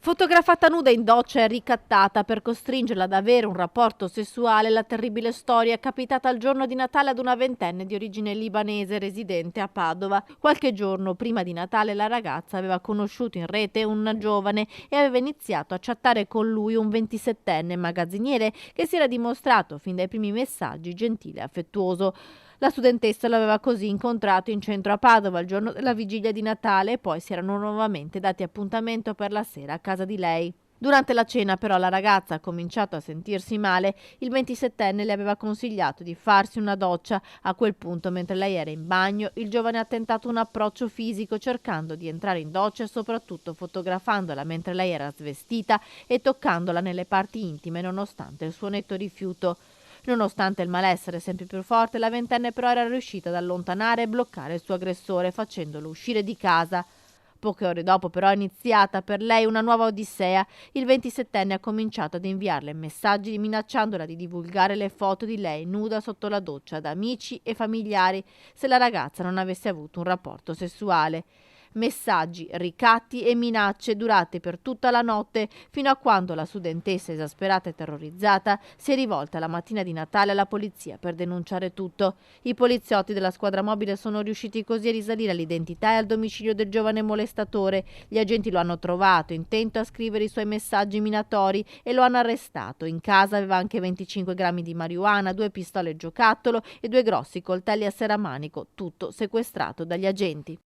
Fotografata nuda in doccia e ricattata per costringerla ad avere un rapporto sessuale, la terribile storia è capitata il giorno di Natale ad una ventenne di origine libanese residente a Padova. Qualche giorno prima di Natale la ragazza aveva conosciuto in rete un giovane e aveva iniziato a chattare con lui, un 27enne magazziniere che si era dimostrato fin dai primi messaggi gentile e affettuoso. La studentessa l'aveva così incontrato in centro a Padova il giorno della vigilia di Natale e poi si erano nuovamente dati appuntamento per la sera a casa di lei. Durante la cena però la ragazza ha cominciato a sentirsi male, il 27enne le aveva consigliato di farsi una doccia. A quel punto, mentre lei era in bagno, il giovane ha tentato un approccio fisico cercando di entrare in doccia e soprattutto fotografandola mentre lei era svestita e toccandola nelle parti intime nonostante il suo netto rifiuto. Nonostante il malessere sempre più forte, la ventenne però era riuscita ad allontanare e bloccare il suo aggressore facendolo uscire di casa. Poche ore dopo però è iniziata per lei una nuova odissea. Il 27enne ha cominciato ad inviarle messaggi minacciandola di divulgare le foto di lei nuda sotto la doccia ad amici e familiari se la ragazza non avesse avuto un rapporto sessuale. Messaggi, ricatti e minacce durate per tutta la notte fino a quando la studentessa, esasperata e terrorizzata, si è rivolta la mattina di Natale alla polizia per denunciare tutto. I poliziotti della squadra mobile sono riusciti così a risalire all'identità e al domicilio del giovane molestatore. Gli agenti lo hanno trovato intento a scrivere i suoi messaggi minatori e lo hanno arrestato. In casa aveva anche 25 grammi di marijuana, 2 pistole giocattolo e 2 grossi coltelli a serramanico, tutto sequestrato dagli agenti.